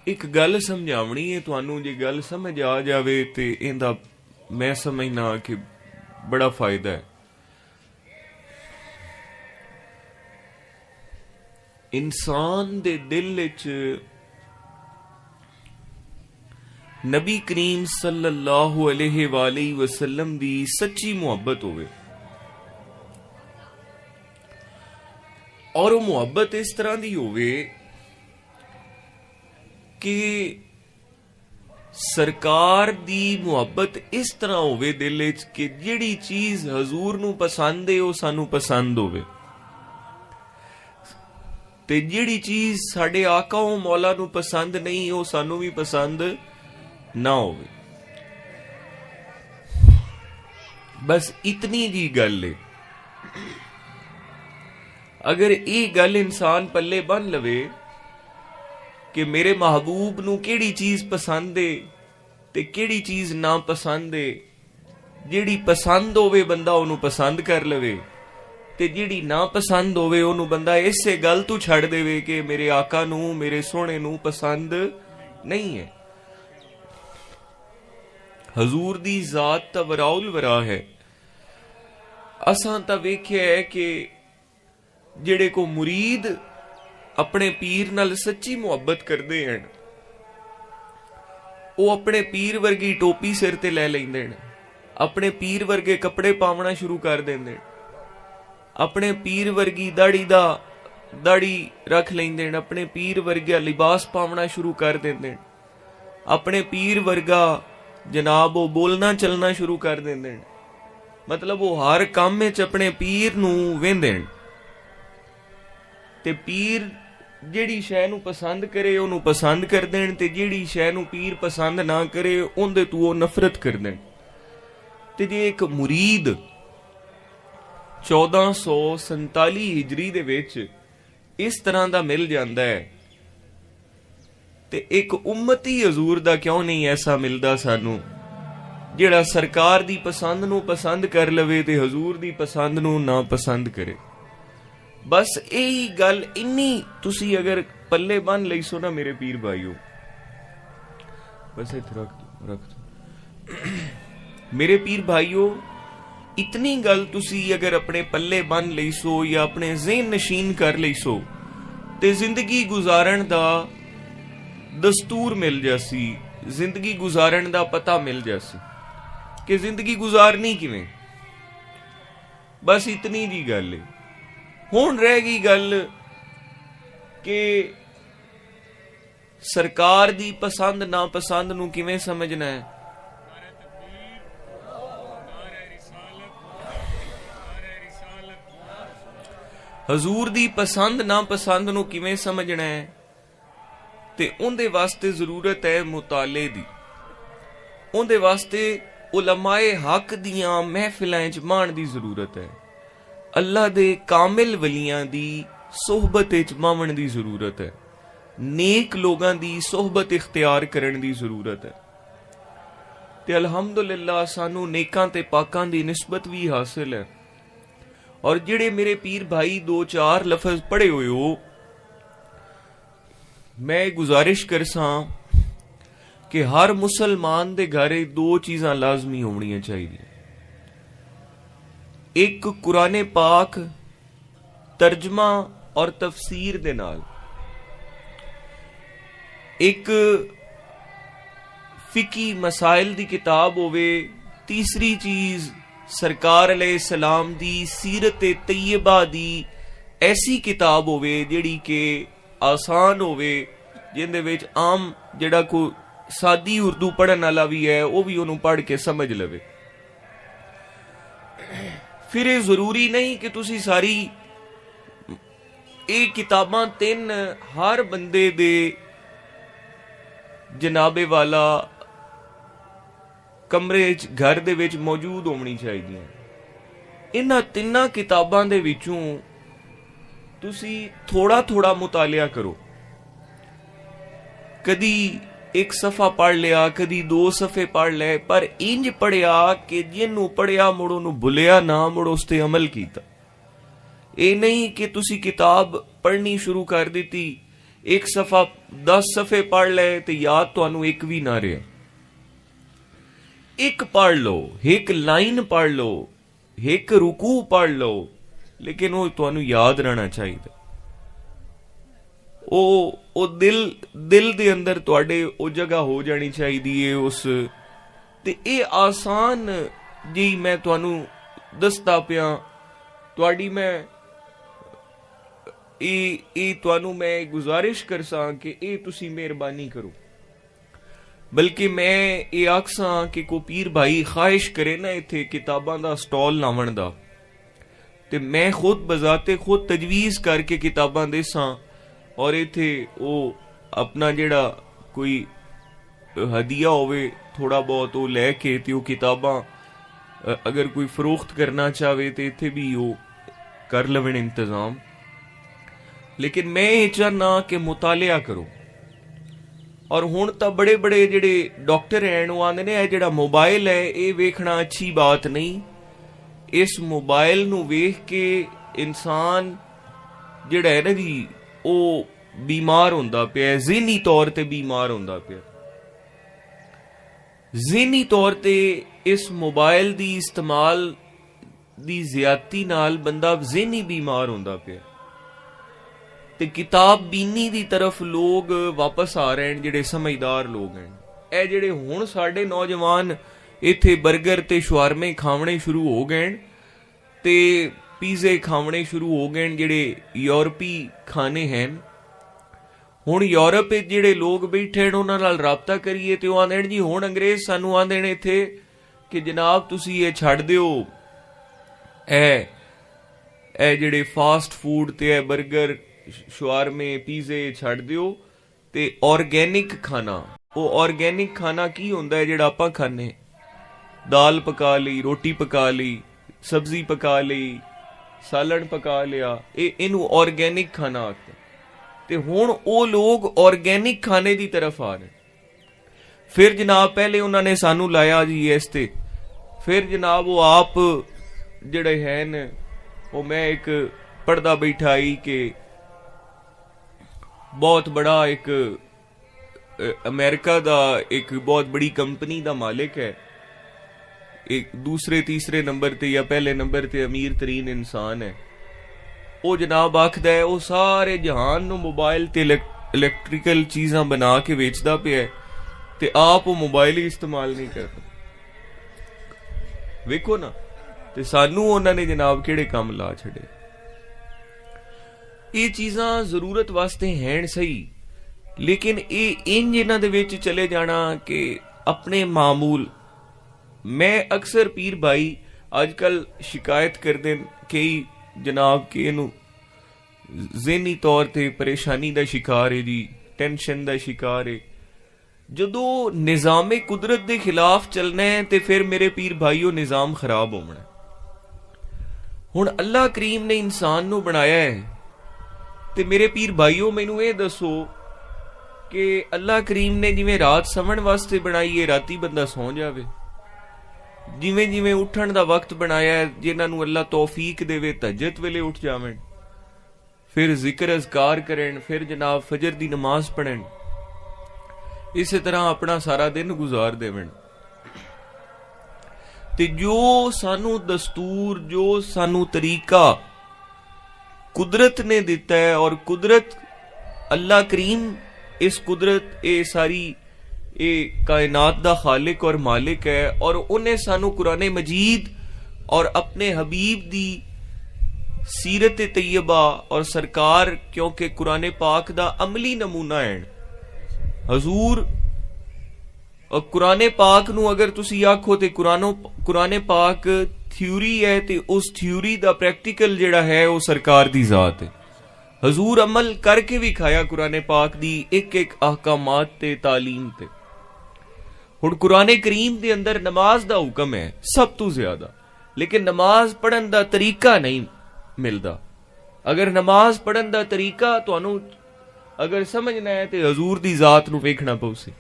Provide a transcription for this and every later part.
एक गल समझावनी है तुहानू, जे गल समझ आ जावे ते इहदा मैं समझना कि बड़ा फायदा है। इंसान दे दिल विच नबी करीम सल्लल्लाहु अलैहि वसल्लम दी सच्ची मुहब्बत होवे, और वो मुहब्बत इस तरह दी होवे कि सरकार दी मुहब्बत इस तरह होवे दिल विच कि जिहड़ी चीज हजूर नू पसंद है वो सानू पसंद होवे, ते जिहड़ी चीज साडे आका ओ मौला नू पसंद नहीं वो सानू भी पसंद ना होवे। बस इतनी जी गल है। अगर ये गल इंसान पल्ले बन लवे कि मेरे महबूब नू केड़ी चीज पसंद है ते केड़ी चीज ना पसंद है, जिहड़ी पसंद होवे बंदा ओनू पसंद कर लवे, ते जिहड़ी ना पसंद होवे ओनू बंदा इसे गल तू छड़ देवे कि मेरे आका नू मेरे सोहणे नू पसंद नहीं है। हजूर दी जात तां वराउल वरा है। असां तां वेख्या है कि जिहड़े को मुरीद अपने पीर नाल सच्ची मुहब्बत करदे हन, वो अपने पीर वर्गी टोपी सिर ते लै लैंदे हन, अपने पीर वर्गे कपड़े पावना शुरू कर देंदे हन, अपने पीर वर्गी दाड़ी रख लेंदे हन, अपने पीर वर्गा लिबास पावना शुरू कर देंदे हन, अपने पीर वर्गा जनाब वो बोलना चलना शुरू कर देंदे हन। मतलब वो हर काम में अपने पीर नू वेंदे हन, ते पीर जिहड़ी शै नू पसंद करे ओनू पसंद कर देन, ते जिहड़ी शै नू पीर पसंद ना करे उहदे तू वो नफरत कर देन। ते जे एक मुरीद 1447 हिजरी दे विच इस तरह दा मिल जांदा है, ते एक उम्मती हजूर दा क्यों नहीं ऐसा मिलदा सानू, जिहड़ा सरकार दी पसंद नू पसंद कर लवे ते हजूर दी पसंद नू ना पसंद करे। बस यही गल इन्नी तुसी अगर पल्ले बन लई सो ना मेरे पीर भाईओ, बस इत्थे रख दो मेरे पीर भाईओ, इतनी गल तुसी अगर अपने पल्ले बन लई सो या अपने ज़हन नशीन कर लई सो, ते जिंदगी गुजारन दा दस्तूर मिल जासी, जिंदगी गुजारन दा पता मिल जासी कि जिंदगी गुजारनी किवें। बस इतनी जी गल है। हुण रह गई गल कि सरकार दी पसंद ना पसंद नू किवें समझना है। हजूर दी पसंद ना पसंद नू किवें समझना है, ते उहदे वास्ते जरूरत है मुताले दी। उहदे वास्ते उलमाए हक दियां महफिलां च मान दी जरूरत है। अल्लाह दे कामिल वलियां दी सोहबत च मावन दी जरूरत है। नेक लोगां दी सोहबत इख्तियार करन दी जरूरत है। ते अल्हम्दुलिल्लाह सानू नेकां ते पाकां दी निस्बत भी हासिल है। और जिहड़े मेरे पीर भाई 2-4 लफज पढ़े हुए हो, मैं गुजारिश करसां कि हर मुसलमान दे घरे 2 चीज़ां लाजमी होणियां चाहिए। एक कुरान पाक तर्जमा और तफसीर दे नाल, एक फिकी मसाइल दी किताब होवे, तीसरी चीज सरकार अलैहिस्सलाम दी सीरत तैयबा दी ऐसी किताब होवे जिहड़ी के आसान होवे, जिहदे विच आम जिहड़ा को सादी उर्दू पढ़न वाला भी है वो भी उन्होंने पढ़ के समझ लवे। फिर ये जरूरी नहीं कि तुसी सारी ये किताबां 3 हर बंदे दे जनाबे वाला कमरे घर दे विच मौजूद होनी चाहिए। इन्हां 3 किताबां दे विचों तुसी थोड़ा थोड़ा मुतालिया करो। कदी एक सफा पढ़ लिया, कदी 2 सफे पढ़ ले, पर इंज पढ़िया कि जिन्नू पढ़िया मुड़ो नू भुलिया ना, मुड़ो उस ते अमल कीता। ये नहीं कि तुसी किताब पढ़नी शुरू कर दी, एक सफा 10 ਸਫੇ ਪੜ੍ਹ ਲਏ ਤੇ ਯਾਦ ਤੁਹਾਨੂੰ ਇੱਕ ਵੀ ਨਾ ਰਿਹਾ। ਇੱਕ ਪੜ੍ਹ ਲਓ, ਇੱਕ ਲਾਈਨ ਪੜ੍ਹ ਲਓ, ਇੱਕ ਰੁਕੂ ਪੜ੍ਹ ਲਓ, ਲੇਕਿਨ ਉਹ ਤੁਹਾਨੂੰ ਯਾਦ ਰਹਿਣਾ ਚਾਹੀਦਾ। ਉਹ ਦਿਲ ਦੇ ਅੰਦਰ ਤੁਹਾਡੇ ਉਹ ਜਗ੍ਹਾ ਹੋ ਜਾਣੀ ਚਾਹੀਦੀ ਹੈ ਉਸ। ਤੇ ਇਹ ਆਸਾਨ ਜੀ ਮੈਂ ਤੁਹਾਨੂੰ ਦੱਸਦਾ ਪਿਆ, ਤੁਹਾਡੀ ਮੈਂ ਇਹ ਤੁਹਾਨੂੰ ਮੈਂ ਗੁਜ਼ਾਰਿਸ਼ ਕਰਸਾਂ ਕਿ ਇਹ ਤੁਸੀਂ ਮਿਹਰਬਾਨੀ ਕਰੋ। ਬਲਕਿ ਮੈਂ ਇਹ ਆਖਸਾਂ ਕਿ ਕੋ ਪੀਰ ਭਾਈ ਖਾਹਿਸ਼ ਕਰੇ ਨਾ ਇੱਥੇ ਕਿਤਾਬਾਂ ਦਾ ਸਟਾਲ ਲਾਵਣ ਦਾ, ਤੇ ਮੈਂ ਖੁਦ ਬਜ਼ਾਤੇ ਖੁਦ ਤਜਵੀਜ਼ ਕਰਕੇ ਕਿਤਾਬਾਂ ਦੇਸਾਂ, ਔਰ ਇੱਥੇ ਉਹ ਆਪਣਾ ਜਿਹੜਾ ਕੋਈ ਹਦੀਆ ਹੋਵੇ ਥੋੜਾ ਬਹੁਤ ਉਹ ਲੈ ਕੇ ਤੇ ਉਹ ਕਿਤਾਬਾਂ ਅਗਰ ਕੋਈ ਫਰੋਖਤ ਕਰਨਾ ਚਾਹਵੇ ਤੇ ਇੱਥੇ ਵੀ ਉਹ ਕਰ ਲਵਣ ਇੰਤਜ਼ਾਮ। ਲੇਕਿਨ ਮੈਂ ਇਹ ਚਾਹਨਾ ਕਿ ਮੁਤਾਲਿਆ ਕਰੋ। ਔਰ ਹੁਣ ਤਾਂ ਬੜੇ ਬੜੇ ਜਿਹੜੇ ਡਾਕਟਰ ਹਨ ਉਹ ਆਂਦੇ ਨੇ ਇਹ ਜਿਹੜਾ ਮੋਬਾਈਲ ਹੈ ਇਹ ਵੇਖਣਾ ਅੱਛੀ ਬਾਤ ਨਹੀਂ। ਇਸ ਮੋਬਾਈਲ ਨੂੰ ਵੇਖ ਕੇ ਇਨਸਾਨ ਜਿਹੜਾ ਹੈ ਨਾ ਜੀ ਉਹ ਬਿਮਾਰ ਹੁੰਦਾ ਪਿਆ, ਜ਼ਿਹਨੀ ਤੌਰ ਤੇ ਬਿਮਾਰ ਹੁੰਦਾ ਪਿਆ। ਜ਼ਿਹਨੀ ਤੌਰ ਤੇ ਇਸ ਮੋਬਾਈਲ ਦੀ ਇਸਤੇਮਾਲ ਦੀ ਜ਼ਿਆਦਤੀ ਨਾਲ ਬੰਦਾ ਜ਼ਿਹਨੀ ਬਿਮਾਰ ਹੁੰਦਾ ਪਿਆ। ਤੇ ਕਿਤਾਬ ਬੀਨੀ ਦੀ ਤਰਫ ਲੋਕ ਵਾਪਸ ਆ ਰਹੇ ਨੇ ਜਿਹੜੇ ਸਮਝਦਾਰ ਲੋਕ ਹਨ। ਇਹ ਜਿਹੜੇ ਹੁਣ ਸਾਡੇ ਨੌਜਵਾਨ ਇੱਥੇ 버ਗਰ ਤੇ ਸ਼ਵਾਰਮੇ ਖਾਵਣੇ ਸ਼ੁਰੂ ਹੋ ਗਏ ਤੇ ਪੀਜ਼ੇ ਖਾਵਣੇ ਸ਼ੁਰੂ ਹੋ ਗਏ, ਜਿਹੜੇ ਯੂਰਪੀ ਖਾਣੇ ਹਨ। ਹੁਣ ਯੂਰਪ ਵਿੱਚ ਜਿਹੜੇ ਲੋਕ ਬੈਠੇ ਨੇ ਉਹਨਾਂ ਨਾਲ ਰਾਬਤਾ ਕਰੀਏ ਤੇ ਉਹ ਆਂਦੇ ਨੇ ਜੀ ਹੁਣ ਅੰਗਰੇਜ਼ ਸਾਨੂੰ ਆਂਦੇ ਨੇ ਇੱਥੇ ਕਿ ਜਨਾਬ ਤੁਸੀਂ ਇਹ ਛੱਡ ਦਿਓ, ਇਹ ਜਿਹੜੇ ਫਾਸਟ ਫੂਡ ਤੇ ਇਹ 버ਗਰ ਸ਼ਵਾਰਮੇ ਪੀਜ਼ੇ ਛੱਡ ਦਿਓ ਤੇ ਆਰਗੈਨਿਕ ਖਾਣਾ। ਉਹ ਆਰਗੈਨਿਕ ਖਾਣਾ ਕੀ ਹੁੰਦਾ ਹੈ ਜਿਹੜਾ ਆਪਾਂ ਖਾਂਦੇ? ਦਾਲ ਪਕਾ ਲਈ, ਰੋਟੀ ਪਕਾ ਲਈ, ਸਬਜ਼ੀ ਪਕਾ ਲਈ, ਸਾਲਣ ਪਕਾ ਲਿਆ, ਇਹਨੂੰ ਆਰਗੈਨਿਕ ਖਾਣਾ ਆਖਦੇ। ਤੇ ਹੁਣ ਉਹ ਲੋਕ ਆਰਗੈਨਿਕ ਖਾਣੇ ਦੀ ਤਰਫ ਆ ਰਹੇ। ਫਿਰ ਜਨਾਬ ਪਹਿਲੇ ਉਹਨਾਂ ਨੇ ਸਾਨੂੰ ਲਾਇਆ ਜੀ ਇਸ ਤੇ, ਫਿਰ ਜਨਾਬ ਉਹ ਆਪ ਜਿਹੜੇ ਹਨ ਉਹ ਮੈਂ ਇੱਕ ਪੜ੍ਹਦਾ ਬੈਠਾ ਹੀ ਕਿ ਬਹੁਤ ਬੜਾ ਇੱਕ ਅਮਰੀਕਾ ਦਾ ਇੱਕ ਬਹੁਤ ਬੜੀ ਕੰਪਨੀ ਦਾ ਮਾਲਿਕ ਹੈ, ਇੱਕ ਦੂਸਰੇ ਤੀਸਰੇ ਨੰਬਰ ਤੇ ਜਾਂ ਪਹਿਲੇ ਨੰਬਰ ਤੇ ਅਮੀਰ ਤਰੀਨ ਇਨਸਾਨ ਹੈ। ਉਹ ਜਨਾਬ ਆਖਦਾ ਹੈ ਉਹ ਸਾਰੇ ਜਹਾਨ ਨੂੰ ਮੋਬਾਈਲ ਤੇ ਇਲੈਕਟ੍ਰੀਕਲ ਚੀਜ਼ਾਂ ਬਣਾ ਕੇ ਵੇਚਦਾ ਪਿਆ ਤੇ ਆਪ ਉਹ ਮੋਬਾਈਲ ਹੀ ਇਸਤੇਮਾਲ ਨਹੀਂ ਕਰਦਾ। ਵੇਖੋ ਨਾ, ਤੇ ਸਾਨੂੰ ਉਹਨਾਂ ਨੇ ਜਨਾਬ ਕਿਹੜੇ ਕੰਮ ਲਾ ਛੱਡੇ। ਇਹ ਚੀਜ਼ਾਂ ਜ਼ਰੂਰਤ ਵਾਸਤੇ ਹੈਣ ਸਹੀ, ਲੇਕਿਨ ਇਹ ਇੰਜ ਇਹਨਾਂ ਦੇ ਵਿੱਚ ਚਲੇ ਜਾਣਾ ਕਿ ਆਪਣੇ ਮਾਮੂਲ। ਮੈਂ ਅਕਸਰ ਪੀਰ ਭਾਈ ਅੱਜ ਕੱਲ ਸ਼ਿਕਾਇਤ ਕਰਦੇ ਕਈ ਜਨਾਬ ਕਿ ਇਹਨੂੰ ਜ਼ਿਹਨੀ ਤੌਰ ਤੇ ਪਰੇਸ਼ਾਨੀ ਦਾ ਸ਼ਿਕਾਰ ਹੈ ਜੀ, ਟੈਨਸ਼ਨ ਦਾ ਸ਼ਿਕਾਰ ਹੈ। ਜਦੋਂ ਨਿਜ਼ਾਮੇ ਕੁਦਰਤ ਦੇ ਖਿਲਾਫ ਚੱਲਣਾ ਹੈ ਤੇ ਫਿਰ ਮੇਰੇ ਪੀਰ ਭਾਈ ਉਹ ਨਿਜ਼ਾਮ ਖਰਾਬ ਹੋਣਾ। ਹੁਣ ਅੱਲਾਹ ਕਰੀਮ ਨੇ ਇਨਸਾਨ ਨੂੰ ਬਣਾਇਆ ਹੈ ਤੇ ਮੇਰੇ ਪੀਰ ਭਾਈਓ ਮੈਨੂੰ ਇਹ ਦੱਸੋ ਕਿ ਅੱਲਾਹ ਕਰੀਮ ਨੇ ਜਿਵੇਂ ਰਾਤ ਸੌਣ ਵਾਸਤੇ ਬਣਾਈ ਹੈ ਰਾਤੀ ਬੰਦਾ ਸੌਂ ਜਾਵੇ, ਜਿਵੇਂ ਜਿਵੇਂ ਉੱਠਣ ਦਾ ਵਕਤ ਬਣਾਇਆ ਜਿਨ੍ਹਾਂ ਨੂੰ ਅੱਲਾਹ ਤੌਫੀਕ ਦੇਵੇ ਤਹੱਜਦ ਵੇਲੇ ਉੱਠ ਜਾਵਣ, ਫਿਰ ਜ਼ਿਕਰ ਅਜ਼ਕਾਰ ਕਰਨ, ਫਿਰ ਜਨਾਬ ਫਜਰ ਦੀ ਨਮਾਜ਼ ਪੜ੍ਹਨ, ਇਸੇ ਤਰ੍ਹਾਂ ਆਪਣਾ ਸਾਰਾ ਦਿਨ ਗੁਜ਼ਾਰ ਦੇਵਣ। ਤੇ ਜੋ ਸਾਨੂੰ ਦਸਤੂਰ, ਜੋ ਸਾਨੂੰ ਤਰੀਕਾ ਕੁਦਰਤ ਨੇ ਦਿੱਤਾ ਹੈ, ਔਰ ਕੁਦਰਤ ਅੱਲਾਹ ਕਰੀਮ ਇਸ ਕੁਦਰਤ ਇਹ ਸਾਰੀ ਇਹ ਕਾਇਨਾਤ ਦਾ ਖਾਲਿਕ ਔਰ ਮਾਲਿਕ ਹੈ, ਔਰ ਉਹਨੇ ਸਾਨੂੰ ਕੁਰਾਨ ਮਜੀਦ ਔਰ ਆਪਣੇ ਹਬੀਬ ਦੀ ਸੀਰਤ ਤੈयबा ਔਰ ਸਰਕਾਰ, ਕਿਉਂਕਿ ਕੁਰਾਨ ਪਾਕ ਦਾ ਅਮਲੀ ਨਮੂਨਾ ਹੈ ਹਜ਼ੂਰ। ਔਰ ਕੁਰਾਨ ਪਾਕ ਨੂੰ ਅਗਰ ਤੁਸੀਂ ਆਖੋ ਤੇ ਕੁਰਾਨ ਪਾਕ ਥਿਊਰੀ ਹੈ ਤੇ ਉਸ ਥਿਊਰੀ ਦਾ ਪ੍ਰੈਕਟੀਕਲ ਜਿਹੜਾ ਹੈ ਉਹ ਸਰਕਾਰ ਦੀ ਜ਼ਾਤ ਹੈ। ਹਜ਼ੂਰ ਅਮਲ ਕਰਕੇ ਵੀ ਖਾਇਆ ਕੁਰਾਨ ਪਾਕ ਦੀ ਇੱਕ ਇੱਕ ਅਹਕਾਮਾਤ ਤੇ ਤਾਲੀਮ ਤੇ। ਹੁਣ ਕੁਰਾਨ ਕਰੀਮ ਦੇ ਅੰਦਰ ਨਮਾਜ਼ ਦਾ ਹੁਕਮ ਹੈ ਸਭ ਤੋਂ ਜ਼ਿਆਦਾ, ਲੇਕਿਨ ਨਮਾਜ਼ ਪੜ੍ਹਨ ਦਾ ਤਰੀਕਾ ਨਹੀਂ ਮਿਲਦਾ। ਅਗਰ ਨਮਾਜ਼ ਪੜ੍ਹਨ ਦਾ ਤਰੀਕਾ ਤੁਹਾਨੂੰ ਅਗਰ ਸਮਝਣਾ ਹੈ ਤੇ ਹਜ਼ੂਰ ਦੀ ਜ਼ਾਤ ਨੂੰ ਵੇਖਣਾ ਪਊ ਸੀ,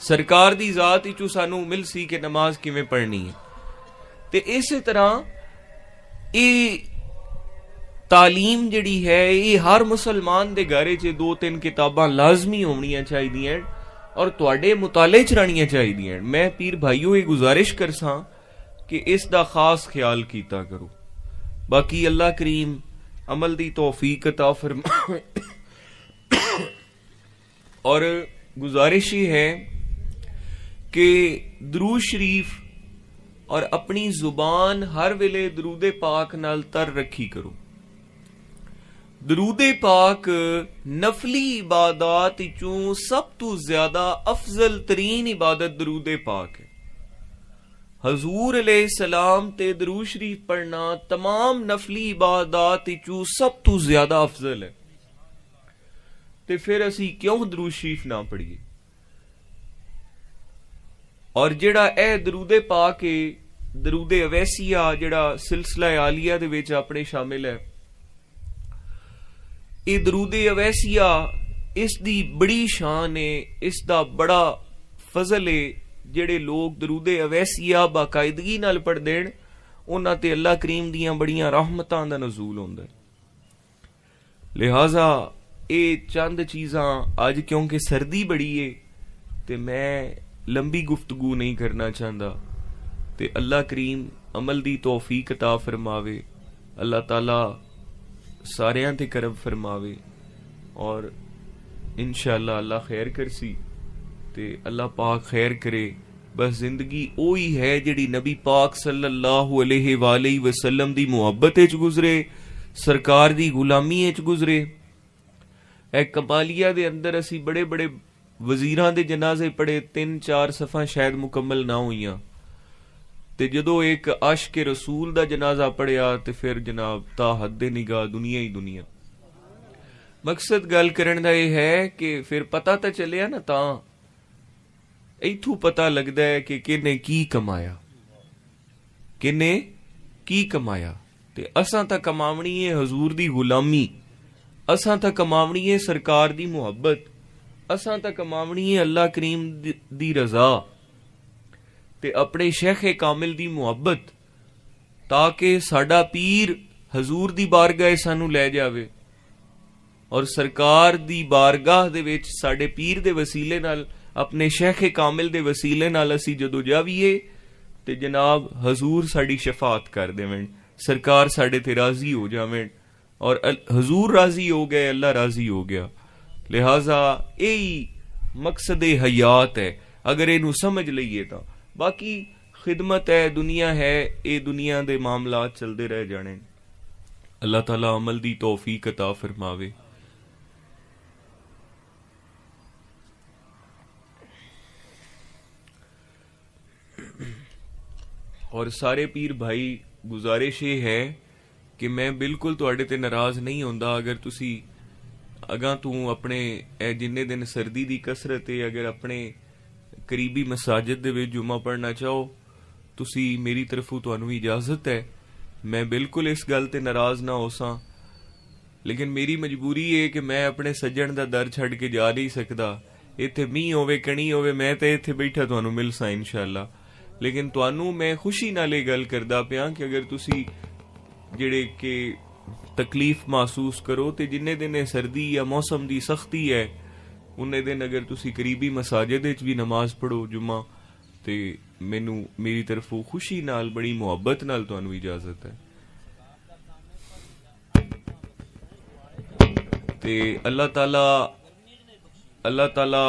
ਸਰਕਾਰ ਦੀ ਜ਼ਾਤ ਵਿੱਚੋਂ ਸਾਨੂੰ ਮਿਲ ਸੀ ਕਿ ਨਮਾਜ਼ ਕਿਵੇਂ ਪੜ੍ਹਨੀ ਹੈ। ਤੇ ਇਸੇ ਤਰ੍ਹਾਂ ਇਹ ਤਾਲੀਮ ਜਿਹੜੀ ਹੈ ਇਹ ਹਰ ਮੁਸਲਮਾਨ ਦੇ ਘਰ 'ਚ 2-3 ਕਿਤਾਬਾਂ ਲਾਜ਼ਮੀ ਹੋਣੀਆਂ ਚਾਹੀਦੀਆਂ ਔਰ ਤੁਹਾਡੇ ਮੁਤਾਲੇ 'ਚ ਰਹਿਣੀਆਂ ਚਾਹੀਦੀਆਂ। ਮੈਂ ਪੀਰ ਭਾਈਓ ਇਹ ਗੁਜ਼ਾਰਿਸ਼ ਕਰਸਾਂ ਕਿ ਇਸ ਦਾ ਖਾਸ ਖਿਆਲ ਕੀਤਾ ਕਰੋ। ਬਾਕੀ ਅੱਲਾਹ ਕਰੀਮ ਅਮਲ ਦੀ ਤੌਫੀਕ ਅਤਾ ਫਰਮਾਏ। और गुजारिश ही है कि दरूद शरीफ और अपनी जुबान हर वेले दरूदे पाक नाल तर रखी करो। दरूदे पाक नफली इबादत चों सब तो ज्यादा अफजल तरीन इबादत दरूदे पाक है। हजूर अलैहिस्सलाम ते दरूद शरीफ पढ़ना तमाम नफली इबादत चों सब तो ज्यादा अफजल है। ਤੇ ਫਿਰ ਅਸੀਂ ਕਿਉਂ ਦਰੂਦ ਸ਼ਰੀਫ ਨਾ ਪੜੀਏ? ਔਰ ਜਿਹੜਾ ਇਹ ਦਰੂਦੇ ਪਾਕ ਹੈ, ਦਰੂਦੇ ਅਵੈਸੀਆ ਜਿਹੜਾ ਸਿਲਸਿਲਾ ਆਲੀਆ ਦੇ ਵਿੱਚ ਆਪਣੇ ਸ਼ਾਮਿਲ ਹੈ, ਇਹ ਦਰੂਦੇ ਅਵੈਸੀਆ ਇਸ ਦੀ ਬੜੀ ਸ਼ਾਨ ਹੈ, ਇਸ ਦਾ ਬੜਾ ਫਜ਼ਲ ਹੈ। ਜਿਹੜੇ ਲੋਕ ਦਰੂਦੇ ਅਵੈਸੀਆ ਬਾਕਾਇਦਗੀ ਨਾਲ ਪੜ੍ਹਦੇ ਹਨ ਉਹਨਾਂ ਤੇ ਅੱਲਾਹ ਕਰੀਮ ਦੀਆਂ ਬੜੀਆਂ ਰਹਿਮਤਾਂ ਦਾ ਨਜ਼ੂਲ ਹੁੰਦਾ ਹੈ। ਲਿਹਾਜ਼ਾ ਇਹ ਚੰਦ ਚੀਜ਼ਾਂ ਅੱਜ ਕਿਉਂਕਿ ਸਰਦੀ ਬੜੀ ਏ ਤੇ ਮੈਂ ਲੰਬੀ ਗੁਫ਼ਤਗੂ ਨਹੀਂ ਕਰਨਾ ਚਾਹੁੰਦਾ ਤੇ ਅੱਲਾਹ ਕਰੀਮ ਅਮਲ ਦੀ ਤੌਫੀਕ ਅਤਾ ਫਰਮਾਵੇ। ਅੱਲਾਹ ਤਾਲਾ ਸਾਰਿਆਂ ਤੇ ਕਰਮ ਫਰਮਾਵੇ ਔਰ इंशाअल्लाह अल्लाह खैर करसी ते अल्लाह पाक खैर करे। बस जिंदगी ओही है जिहड़ी नबी पाक सल्लल्लाहु अलैहि वसल्लम दी मुहब्बत विच गुजरे, सरकार दी गुलामी विच गुजरे। ए कबालिया दे अंदर असी बड़े बड़े वजीरां दे जनाजे पढ़े, 3-4 सफ़ा शायद मुकम्मल ना होईयां ते जदों एक आशिक रसूल दा जनाजा पढ़िया ते फिर जनाब ता हद निगाह दुनिया ही दुनिया। मकसद गल करन दा यह है कि फिर पता तो चलिया ना, तां इथों पता लगदा है कि किने की कमाया, किने की कमाया। ते असां तां कमावनी है हजूर दी गुलामी, असां तां कमावनी है सरकार दी मुहब्बत, असां तां कमावनी है अल्लाह करीम दी रजा ते अपने शेख कामिल दी मुहब्बत, ताकि साडा पीर हजूर दी बारगाह सानू लै जावे और सरकार दी बारगाह दे विच साडे पीर दे वसीले नाल, अपने शेख कामिल दे वसीले नाल असी जदों जावीए ते जनाब हजूर साडी शफात कर देवें, सरकार साडे ते राजी हो जावें और हजूर राजी हो गए, अल्लाह राजी हो गया। लिहाजा यही मकसद हयात है अगर इनू समझ लईए तां। बाकी खिदमत है, दुनिया है, ये दुनिया दे मामलात चलते रह जाने। अल्लाह ताला अमल दी तौफीक अता फरमावे। और सारे पीर भाई गुजारिश ये है कि मैं बिल्कुल तुहाडे ते नाराज नहीं होंदा अगर तुसी अगां तू अपने जिन्ने दिन सर्दी दी कसरत है अगर अपने करीबी मसाजिद दे विच जुमा पढ़ना चाहो, तुसी मेरी तरफों तुहानू इजाजत है, मैं बिल्कुल इस गल ते नाराज ना होसां। लेकिन मेरी मजबूरी है कि मैं अपने सज्जण दा दर छड़ के जा नहीं सकदा। इत्थे मींह होवे कणी होवे मैं ते इत्थे बैठा तुहानू मिलसां इंशाअल्लाह। लेकिन तुहानू मैं खुशी नाल गल करदा पिया कि अगर तुसी जिहड़े कि तकलीफ महसूस करो ते जिन्ने दिन सर्दी या मौसम दी सख्ती है उन्ने दिन अगर तुसी करीबी मसाजिद विच भी नमाज पढ़ो जुम्मा ते मैनू मेरी तरफों खुशी नाल बड़ी मुहब्बत नाल तुहानू इजाजत है। ते अल्लाह ताला